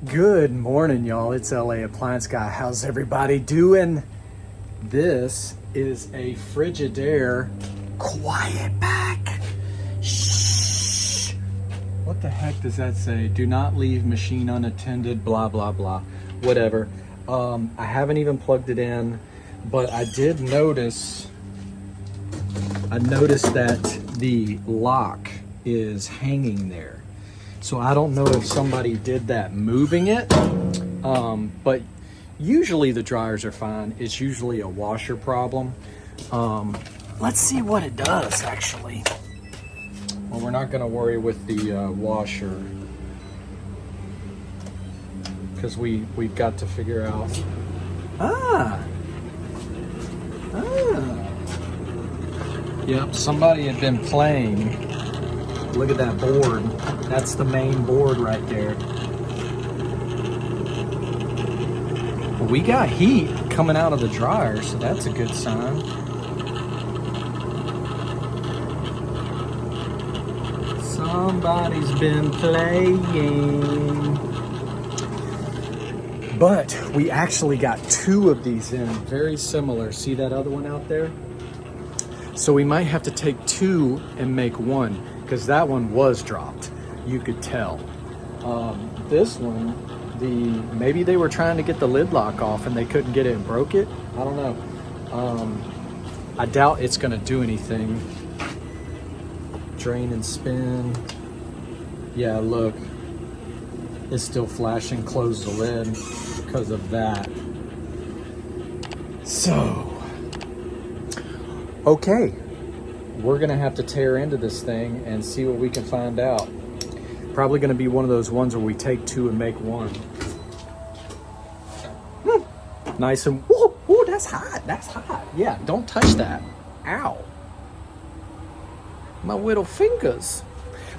Good morning, y'all. It's LA Appliance Guy. How's everybody doing? This is a Frigidaire quiet pack. Shh. What the heck does that say? Do not leave machine unattended, blah, blah, blah. Whatever. I haven't even plugged it in, but I did notice, that the lock is hanging there. So I don't know if somebody did that moving it, but usually the dryers are fine. It's usually a washer problem. Let's see what it does actually. Well, we're not gonna worry with the washer because we've got to figure out. Yep, somebody had been playing. Look at that board. That's the main board right there. We got heat coming out of the dryer, so that's a good sign. Somebody's been playing. But we actually got two of these in, very similar. See that other one out there? So we might have to take two and make one, because that one was dropped. You could tell. This one, maybe they were trying to get the lid lock off and they couldn't get it and broke it. I don't know. I doubt it's gonna do anything. Drain and spin. Yeah, look. It's still flashing, close the lid because of that. So, okay. We're gonna have to tear into this thing and see what we can find out. Probably gonna be one of those ones where we take two and make one. Nice and, ooh, that's hot, that's hot. Yeah, don't touch that. Ow. My little fingers.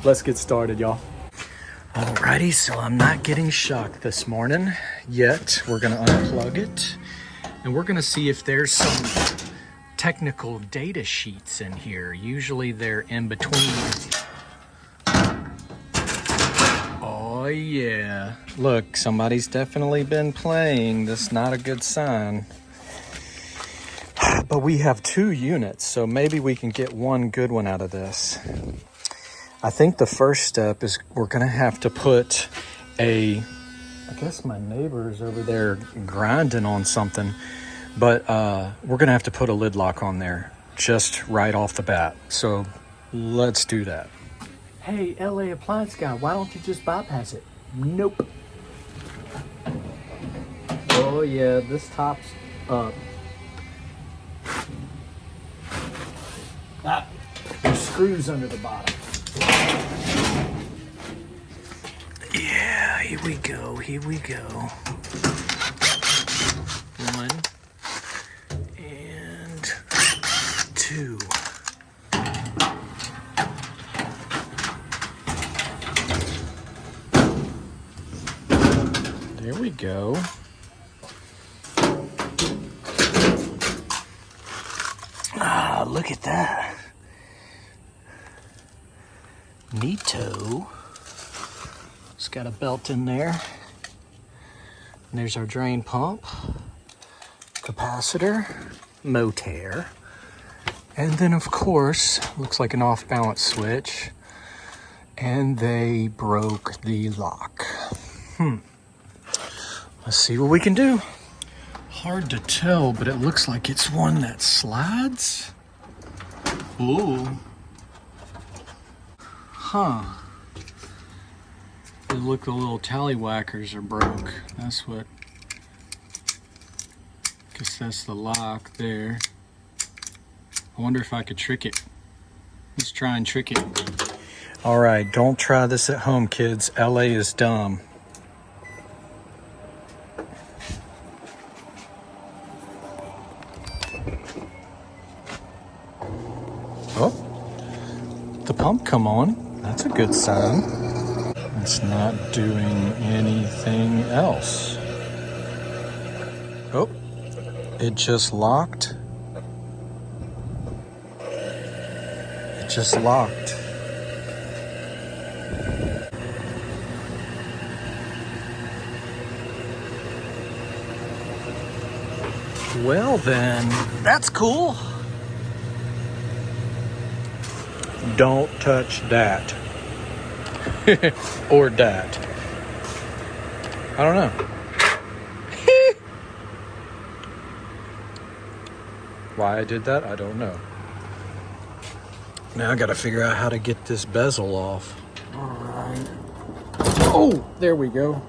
Let's get started, y'all. Alrighty, so I'm not getting shocked this morning yet. We're gonna unplug it and we're gonna see if there's some technical data sheets in here. Usually they're in between. Oh yeah. Look, somebody's definitely been playing. That's not a good sign. But we have two units, so maybe we can get one good one out of this. I think the first step is we're gonna have to put I guess my neighbor's over there grinding on something. But we're gonna have to put a lid lock on there just right off the bat. So let's do that. Hey, LA Appliance Guy, why don't you just bypass it? Nope. Oh yeah, this top's up. There's screws under the bottom. Yeah, here we go, here we go. One. Two. There we go. Ah, look at that. Neato. It's got a belt in there. And there's our drain pump, capacitor, motor. And then, of course, looks like an off-balance switch. And they broke the lock. Let's see what we can do. Hard to tell, but it looks like it's one that slides. Ooh. Huh. It look, the little tallywhackers are broke. That's what, guess that's the lock there. I wonder if I could trick it. Let's try and trick it. All right, don't try this at home, kids. LA is dumb. Oh, the pump come on. That's a good sign. It's not doing anything else. Oh, it just locked. Just locked. Well then, that's cool. Don't touch that. Or that. I don't know. Why I did that, I don't know. Now I gotta figure out how to get this bezel off. All right. Oh, there we go.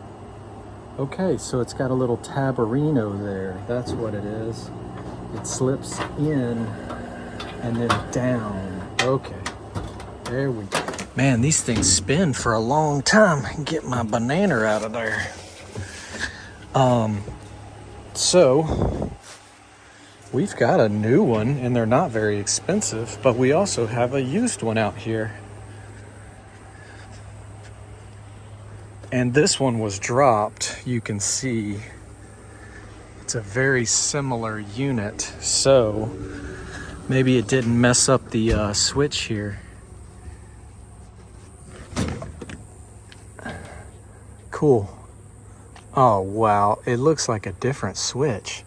Okay, so it's got a little tabarino there. That's what it is. It slips in and then down. Okay, there we go. Man, these things spin for a long time. Get my banana out of there. So we've got a new one, and they're not very expensive, but we also have a used one out here. And this one was dropped. You can see it's a very similar unit, so maybe it didn't mess up the switch here. Cool. Oh, wow. It looks like a different switch.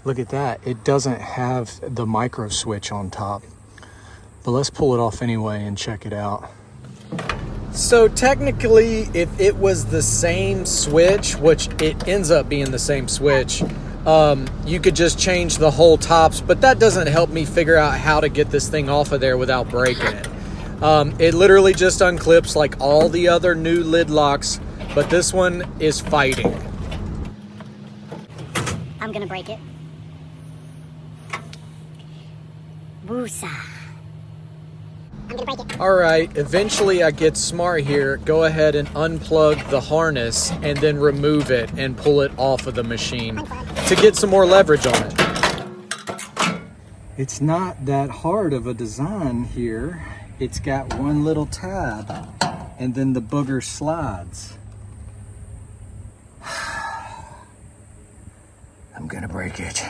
Look at that. It doesn't have the micro switch on top. But let's pull it off anyway and check it out. So technically, if it was the same switch, which it ends up being the same switch, you could just change the whole tops, but that doesn't help me figure out how to get this thing off of there without breaking it. It literally just unclips like all the other new lid locks, but this one is fighting. I'm gonna break it. Woosa. I'm gonna break it. All right, eventually I get smart here. Go ahead and unplug the harness and then remove it and pull it off of the machine to get some more leverage on it. It's not that hard of a design here. It's got one little tab and then the booger slides. I'm gonna break it.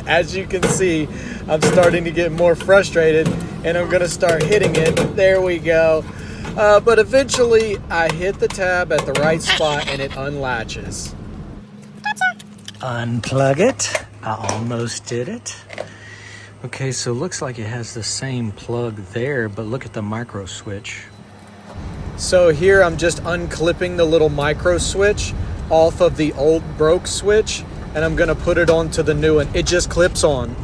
As you can see, I'm starting to get more frustrated and I'm gonna start hitting it. There we go. But eventually I hit the tab at the right spot and it unlatches. Unplug it. I almost did it. Okay, so it looks like it has the same plug there, but look at the micro switch. So here I'm just unclipping the little micro switch off of the old broke switch, and I'm gonna put it onto the new one. It just clips on.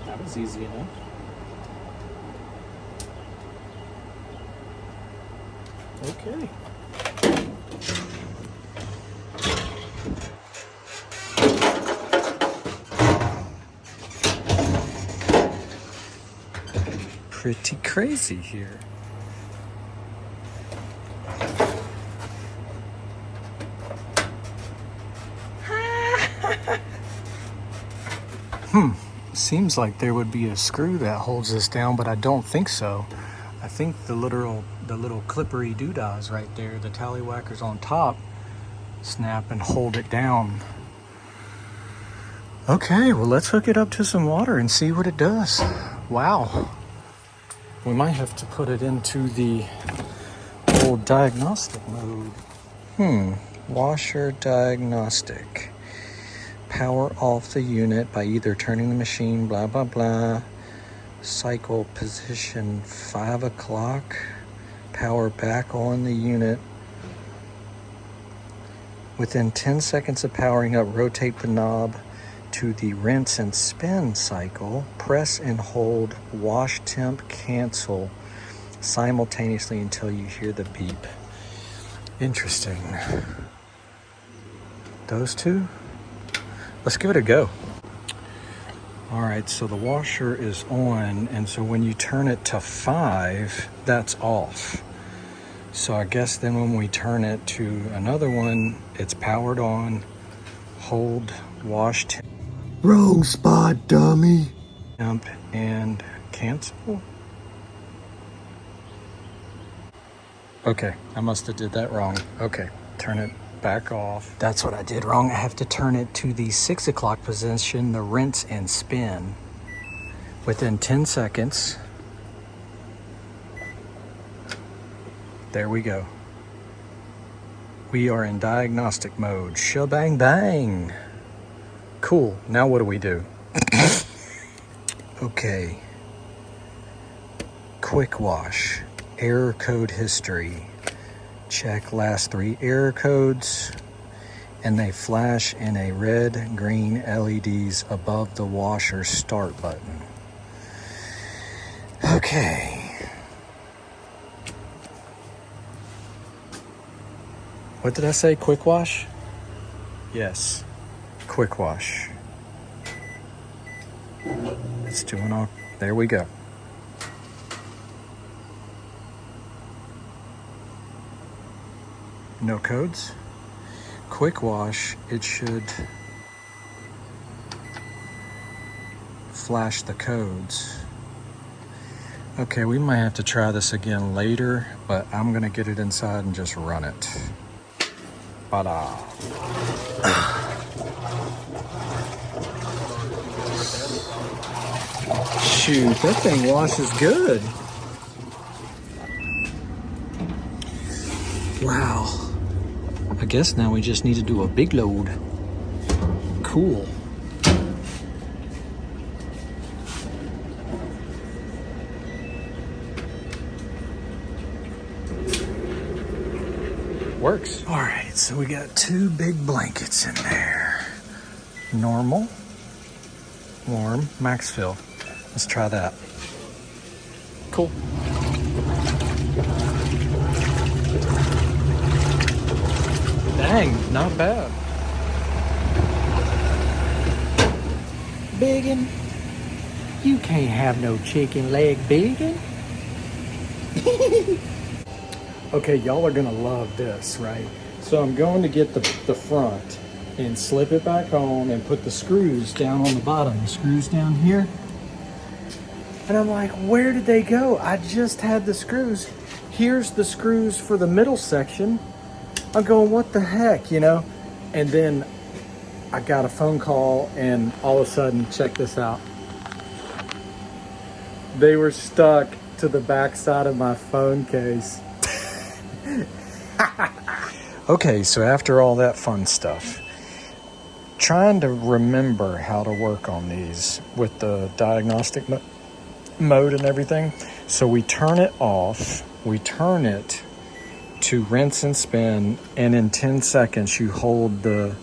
That was easy enough. Okay. Pretty crazy here. Seems like there would be a screw that holds this down, but I don't think so. I think the little clippery doodahs right there, the tallywhackers on top, snap and hold it down. Okay, well let's hook it up to some water and see what it does. Wow. We might have to put it into the old diagnostic mode. Washer diagnostic. Power off the unit by either turning the machine, blah, blah, blah. Cycle position 5 o'clock. Power back on the unit. Within 10 seconds of powering up, rotate the knob to the rinse and spin cycle. Press and hold wash temp cancel simultaneously until you hear the beep. Interesting. Those two? Let's give it a go. All right, so the washer is on, and so when you turn it to 5, that's off. So I guess then when we turn it to another one, it's powered on. Hold wash temp. Wrong spot, dummy. Temp and cancel. Okay, I must have did that wrong. Okay, turn it back off. That's what I did wrong. I have to turn it to the 6 o'clock position, the rinse and spin. Within 10 seconds, There we go. We are in diagnostic mode. Shabang bang. Cool. Now what do we do? Okay. Quick wash. Error code history. Check last 3 error codes. And they flash in a red, green LEDs above the washer start button. Okay. What did I say? Quick wash? Yes. Quick wash. It's doing all. There we go. No codes? Quick wash, it should flash the codes. Okay, we might have to try this again later, but I'm gonna get it inside and just run it. Ta-da. Shoot, that thing washes good. Wow. I guess now we just need to do a big load. Cool. Works. All right, so we got 2 big blankets in there. Normal, warm, max fill. Let's try that. Cool. Dang, not bad. Biggin, you can't have no chicken leg, Biggin. Okay, y'all are gonna love this, right? So I'm going to get the front and slip it back on and put the screws down on the bottom. The screws down here. And I'm like, where did they go? I just had the screws. Here's the screws for the middle section. I'm going, what the heck, you know? And then I got a phone call and all of a sudden, check this out. They were stuck to the back side of my phone case. Okay, so after all that fun stuff, trying to remember how to work on these with the diagnostic mode and everything. So we turn it off, we turn it to rinse and spin, and in 10 seconds you hold there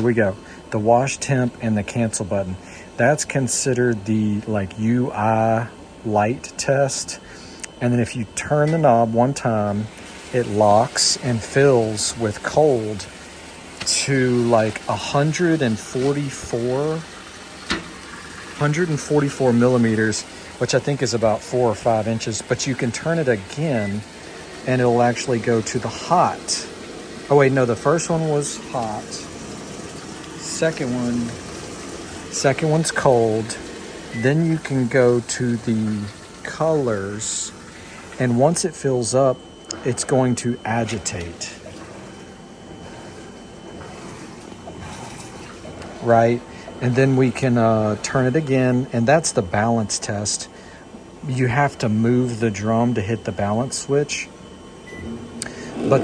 we go, the wash temp and the cancel button. That's considered the like UI light test. And then if you turn the knob one time, it locks and fills with cold to like 144 millimeters, which I think is about 4 or 5 inches. But you can turn it again and it'll actually go to the hot. Oh wait, no, the first one was hot. Second one's cold. Then you can go to the colors, and once it fills up, it's going to agitate. Right? And then we can turn it again, and that's the balance test. You have to move the drum to hit the balance switch. But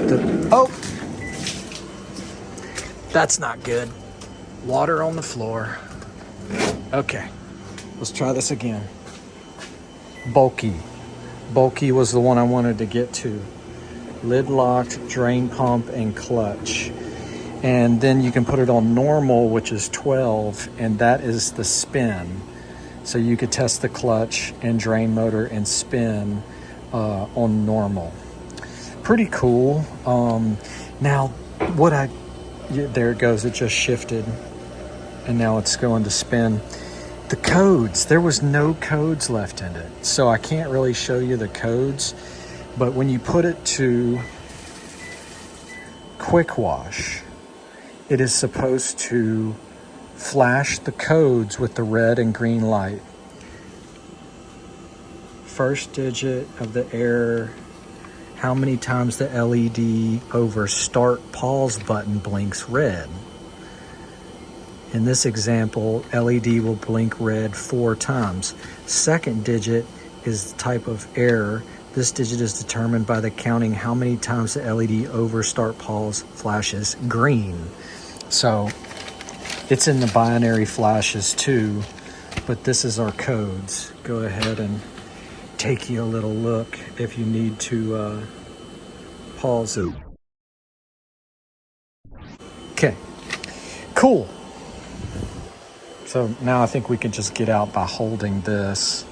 that's not good. Water on the floor. Okay, let's try this again. Bulky was the one I wanted to get to. Lid locked, drain pump, and clutch. And then you can put it on normal, which is 12, and that is the spin. So you could test the clutch and drain motor and spin on normal. Pretty cool. Now, there it goes, it just shifted, and now it's going to spin. The codes, there was no codes left in it, so I can't really show you the codes, but when you put it to quick wash, it is supposed to flash the codes with the red and green light. First digit of the error, how many times the LED over start pause button blinks red. In this example, LED will blink red 4 times. Second digit is the type of error. This digit is determined by the counting how many times the LED over start pause flashes green. So it's in the binary flashes too, but this is our codes. Go ahead and take you a little look if you need to pause it. Okay, cool. So now I think we can just get out by holding this.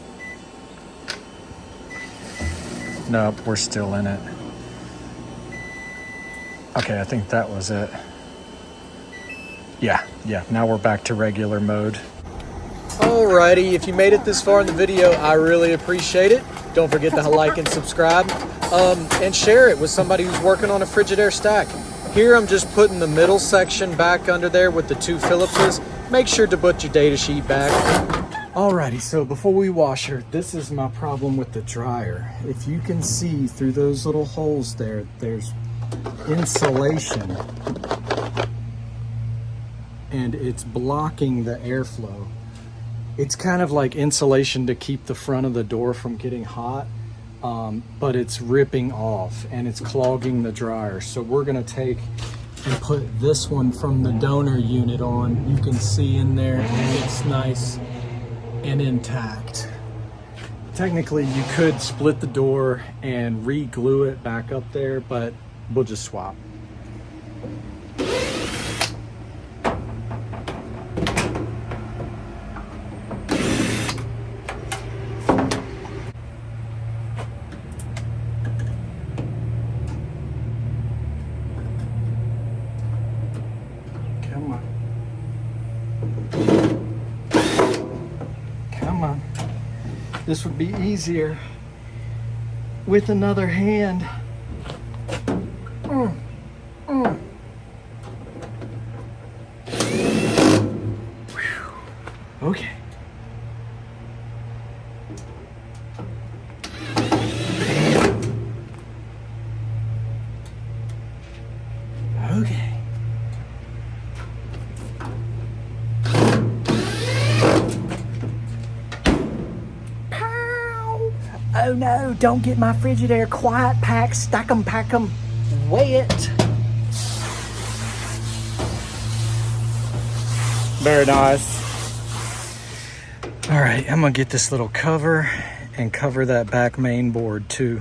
Nope, we're still in it. Okay, I think that was it. Yeah, now we're back to regular mode. Alrighty, if you made it this far in the video, I really appreciate it. Don't forget to like and subscribe, and share it with somebody who's working on a Frigidaire stack. Here I'm just putting the middle section back under there with the 2 Phillipses. Make sure to put your data sheet back. Alrighty, so before we wash her, this is my problem with the dryer. If you can see through those little holes there, there's insulation and it's blocking the airflow. It's kind of like insulation to keep the front of the door from getting hot, but it's ripping off and it's clogging the dryer. So we're gonna take and put this one from the donor unit on. You can see in there, it's nice and intact. Technically, you could split the door and re-glue it back up there, but we'll just swap. Come on. Come on. This would be easier with another hand. Okay. Okay. Oh no, don't get my Frigidaire quiet pack, stack 'em, pack 'em, weigh it. Very nice. All right, I'm gonna get this little cover and cover that back main board too.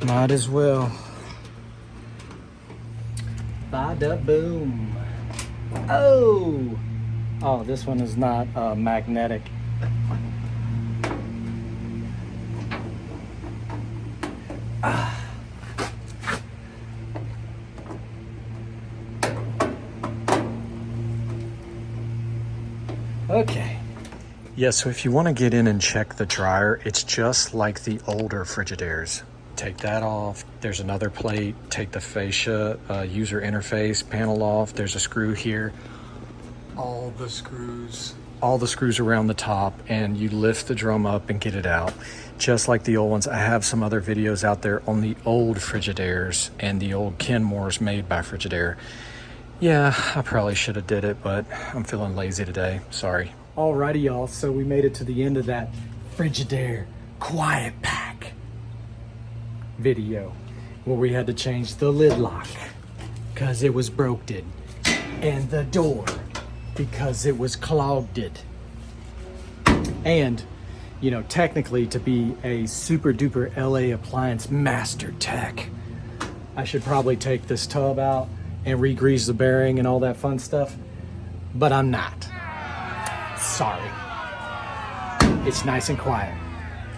Might as well. Bada boom. Oh, this one is not magnetic. Okay. Yeah, so if you want to get in and check the dryer, it's just like the older Frigidaires. Take that off. There's another plate. Take the fascia user interface panel off. There's a screw here. All the screws around the top, and you lift the drum up and get it out. Just like the old ones. I have some other videos out there on the old Frigidaires and the old Kenmores made by Frigidaire. Yeah, I probably should have did it, but I'm feeling lazy today. Sorry. Alrighty, y'all. So we made it to the end of that Frigidaire quiet pack video where we had to change the lid lock because it was broke and the door because it was clogged. And, you know, technically to be a super duper LA appliance master tech, I should probably take this tub out and re-grease the bearing and all that fun stuff, but I'm not. Sorry. It's nice and quiet.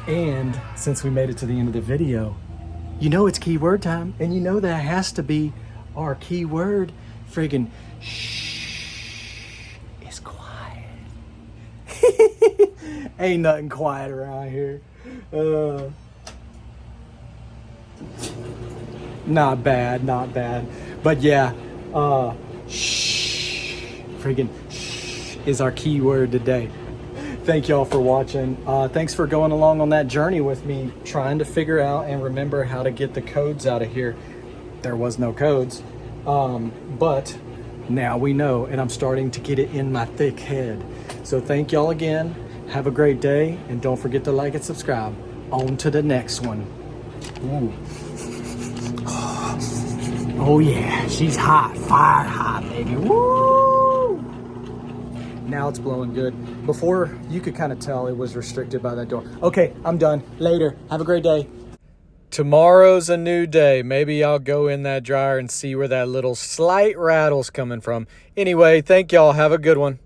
And since we made it to the end of the video, you know it's keyword time, and you know that has to be our keyword. Friggin' shh is quiet. Ain't nothing quiet around here. Not bad. But yeah, friggin' shh is our keyword today. Thank y'all for watching. Thanks for going along on that journey with me, trying to figure out and remember how to get the codes out of here. There was no codes, but now we know, and I'm starting to get it in my thick head. So thank y'all again. Have a great day, and don't forget to like and subscribe. On to the next one. Ooh. Oh yeah, she's hot, fire hot, baby. Woo! Now it's blowing good. Before, you could kind of tell it was restricted by that door. Okay, I'm done. Later. Have a great day. Tomorrow's a new day. Maybe I'll go in that dryer and see where that little slight rattle's coming from. Anyway, thank y'all. Have a good one.